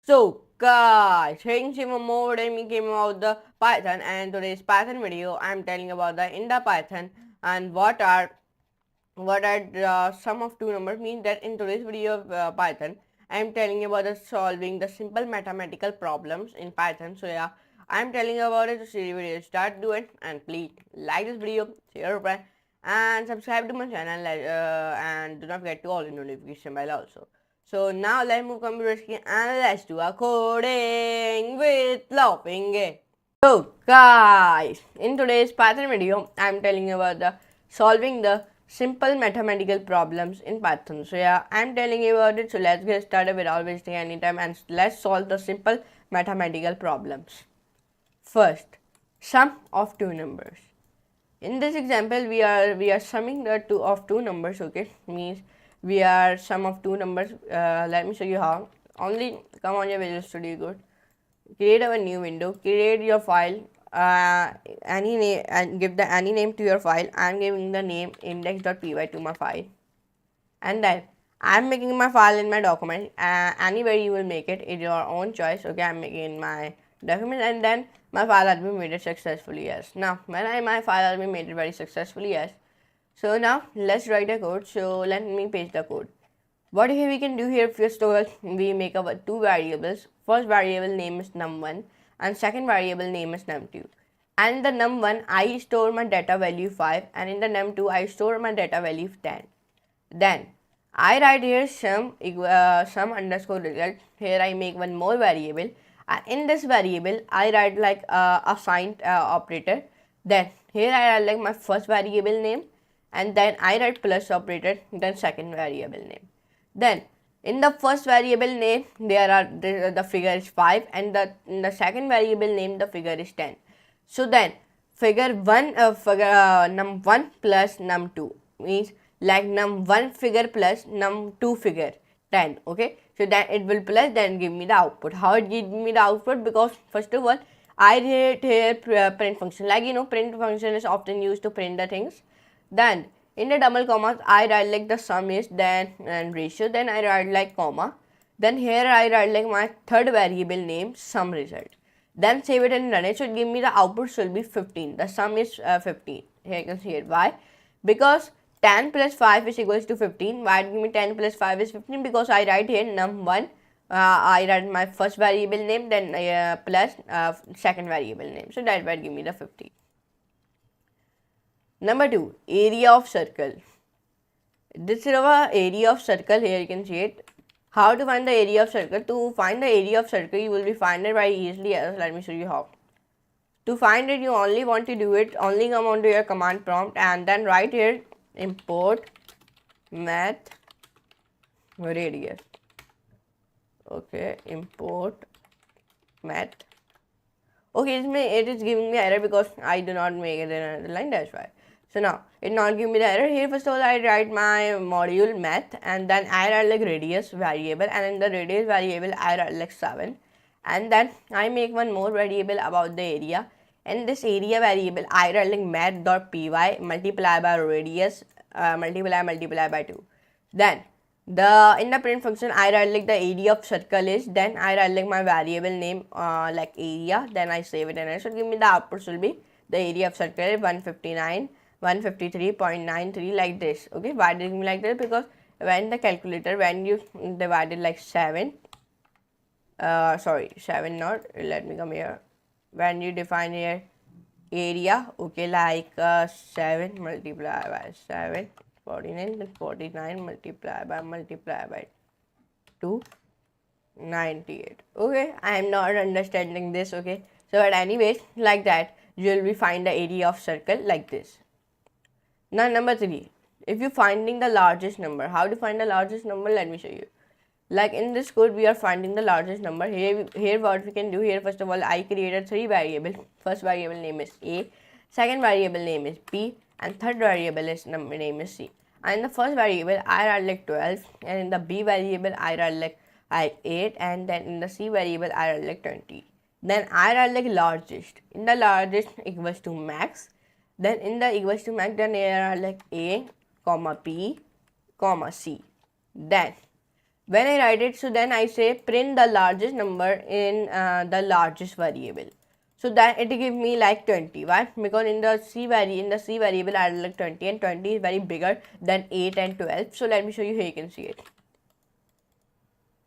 So guys, thanks even more than me came about the Python, and today's Python video I'm telling about the in the Python and what are the sum of two numbers. Means that in today's video of Python I'm telling you about the solving the simple mathematical problems in Python. So yeah, I'm telling you about it. So see the video start, do it, and please like this video, share your friend, and subscribe to my channel, and do not forget to all the notification bell also. So now let's move computer screen and let's do a coding with laughing. So guys, in today's Python video, I'm telling you about the solving the simple mathematical problems in Python. So yeah, I'm telling you about it. So let's get started without wasting any time and let's solve the simple mathematical problems. First, sum of two numbers. In this example, we are summing the two numbers. Okay, means we are sum of two numbers. Let me show you how. Only come on your Visual Studio Code. Create a new window, create your file, any name, and give the any name to your file. I'm giving the name index.py to my file, and then I'm making my file in my document. Anywhere you will make it is your own choice. Okay, I'm making in my document, and then my file has been made it successfully. Yes. Now when my file has been made it very successfully. Yes. So now let's write a code. So let me paste the code. What here we can do here, first of all, we make up two variables. First variable name is num1 and second variable name is num2. And in the num1 I store my data value 5 and in the num2 I store my data value 10. Then I write here sum underscore result. Here I make one more variable and in this variable I write like a sign operator. Then here I write like my first variable name and then I write plus operator, then second variable name. Then in the first variable name there are the figure is 5 and in the second variable name the figure is 10. So then figure 1 num1 plus num2 means like num1 figure plus num2 figure 10. Okay, so then it will plus then give me the output. How it gives me the output? Because first of all I write here print function, like print function is often used to print the things. Then in the double commas I write like the sum is, then and ratio, then I write like comma, then here I write like my third variable name sum result, then save it and run it. So it give me the output should be 15. The sum is 15. Here you can see it. Why? Because 10 plus 5 is equals to 15. Why it give me 10 plus 5 is 15? Because I write here num1, I write my first variable name, then plus second variable name, so that will give me the 15. Number 2, area of circle. This is our area of circle. Here you can see it. How to find the area of circle? To find the area of circle, you will be find it very easily. Let me show you how. To find it, you only want to do it. Only come onto your command prompt and then write here import math radius. Okay, import math. Okay, it is giving me error because I do not make it in another line. That's why. So now it not give me the error. Here first of all I write my module math and then I write like radius variable, and in the radius variable I write like 7, and then I make one more variable about the area. In this area variable I write like math.py multiply by radius multiply by 2. Then in the print function I write like the area of circle is, then I write like my variable name like area, then I save it and it should give me the output should be the area of circle 153.93 like this. Okay, why did it give me like this? Because when the calculator, when you divided like 7 7 not, let me come here, when you define here area, okay, like 7 multiplied by 7 49, then 49 multiplied by 2 98. Okay, I am not understanding this. Okay, so but anyways like that you will be find the area of circle like this. Now number 3, if you finding the largest number, how to find the largest number? Let me show you. Like in this code we are finding the largest number. Here what we can do here, first of all I created 3 variables. First variable name is a, second variable name is b, and third variable is name is c. And in the first variable I write like 12, and in the b variable I write like 8, and then in the c variable I write like 20. Then I write like largest. In the largest equals to max, then in the equals to max, then there are like a comma b comma c. Then When I write it, so then I say print the largest number in the largest variable. So that it give me like 20. Why? Because in the C variable I had like 20, and 20 is very bigger than 8 and 12. So let me show you. Here you can see it.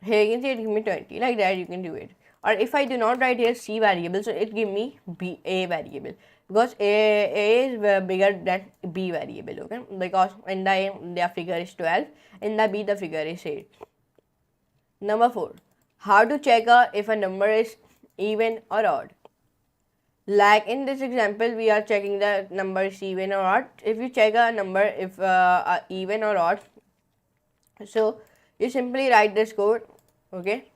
Here you can see it give me 20. Like that you can do it. Or if I do not write here C variable, so it give me A variable, because A is bigger than B variable. Okay, because in the A the figure is 12, in the B the figure is 8. Number 4. How to check if a number is even or odd. Like in this example, we are checking the number is even or odd. If you check a number if even or odd, so you simply write this code. Okay.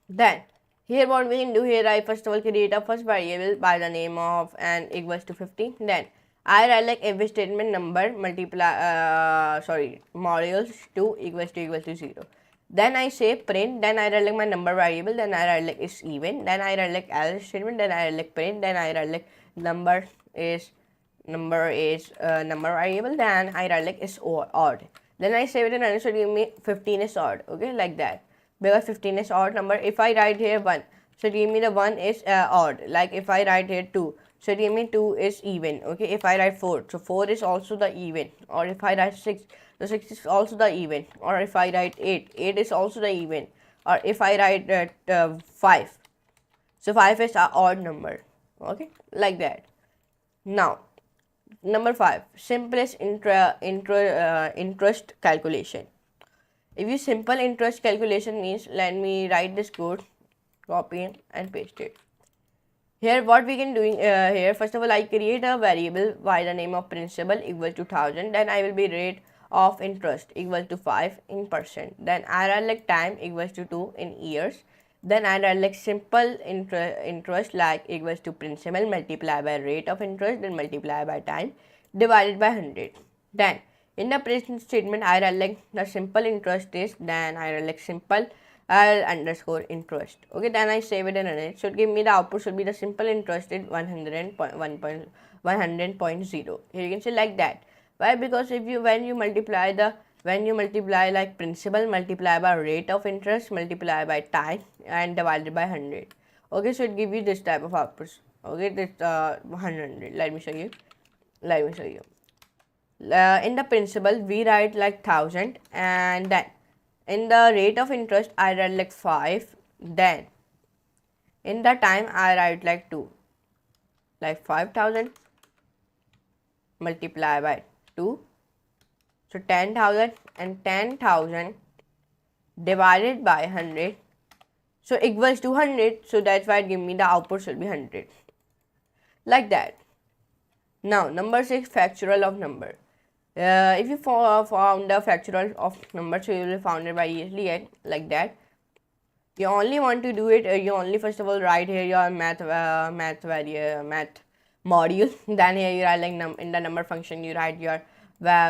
Then here what we can do here, I first of all create a first variable by the name of and equals to 50. Then I write like if statement number multiply modules 2 equals to 0. Then I say print, then I write like my number variable, then I write like is even, then I write like else statement, then I write like print, then I write like number number variable, then I write like is odd. Then I save it and it should give me 15 is odd. Okay, like that, because 15 is odd number. If I write here 1, so give me the 1 is odd. Like if I write here 2, so give me 2 is even. Okay, if I write 4, so 4 is also the even. Or if I write 6, so 6 is also the even. Or if I write 8, 8 is also the even. Or if I write 5, so 5 is an odd number. Okay, like that. Now number 5, simplest interest calculation. If you simple interest calculation means, let me write this code, copy and paste it. Here what we can doing here, first of all I create a variable by the name of principal equal to 1000. Then I will be rate of interest equal to 5 in percent. Then I write like time equals to 2 in years. Then I write like simple interest like equals to principal multiplied by rate of interest, then multiply by time divided by 100. Then in the print statement I write like the simple interest is, then I write like simple underscore interest. Okay, then I save it and run it. Should give me the output should be the simple interest is 100.0. Here you can say like that. Why? Because if you when you multiply like principal multiply by rate of interest multiply by time and divided by 100. Okay, so it give you this type of outputs. Okay, this 100. Let me show you. In the principal we write like 1000, and then in the rate of interest I write like 5. Then in the time I write like 2, like 5000 multiply by 2, so 10,000, and 10,000 divided by 100, so equals to 100. So that's why it give me the output should be 100, like that. Now number 6, factorial of number. If you found the factorial of number, so you will found it by easily like that. You only want to do it, you only first of all write here your math module. Then here you write like in the number function you write your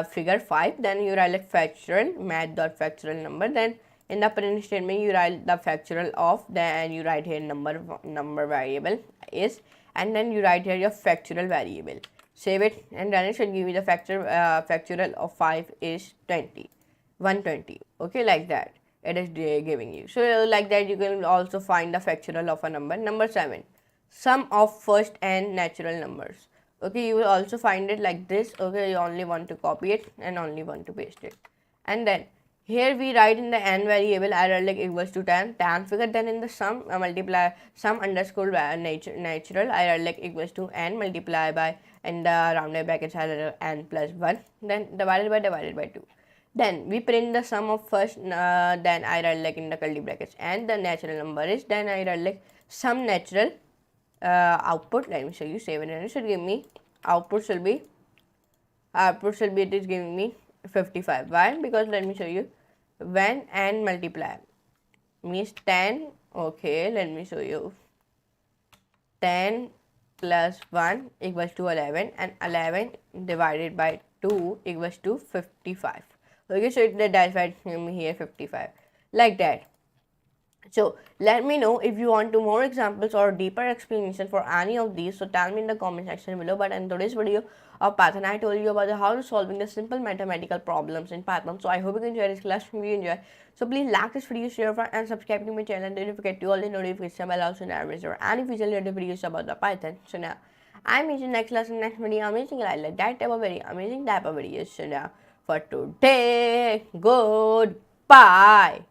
figure 5. Then you write like factorial math.factorial number. Then in the print statement you write the factorial of, then you write here number variable is, and then you write here your factorial variable. Save it and run it. Should give you the factorial of 5 is 120. Okay, like that it is giving you. So like that you can also find the factorial of a number. Number 7, sum of first n natural numbers. Okay, you will also find it like this. Okay, you only want to copy it and only want to paste it. And then here we write in the n variable I write like equals to tan figure. Then in the sum multiply sum underscore natural I write like equals to n multiply by, and the rounded brackets are n plus 1, then divided by 2. Then we print the sum of first, then I write like in the curly brackets and the natural number is, then I write like sum natural output. Let me show you. Save it and it should give me output should be it is giving me 55. Why? Because let me show you, when n multiply means 10. Okay, let me show you. 10 plus 1 equals to 11, and 11 divided by 2 equals to 55. Okay, so that's why here 55, like that. So let me know if you want to more examples or deeper explanation for any of these. So tell me in the comment section below. But in today's video of Python, I told you about how to solving the simple mathematical problems in Python. So I hope you can enjoy this class. If you enjoy, so please like this video, share and subscribe to my channel. And don't forget to all the notification bell also never miss or any future related videos about the Python. So now I'm meeting next lesson, next video. Amazing, I like that type of very amazing type of videos. So now for today, goodbye.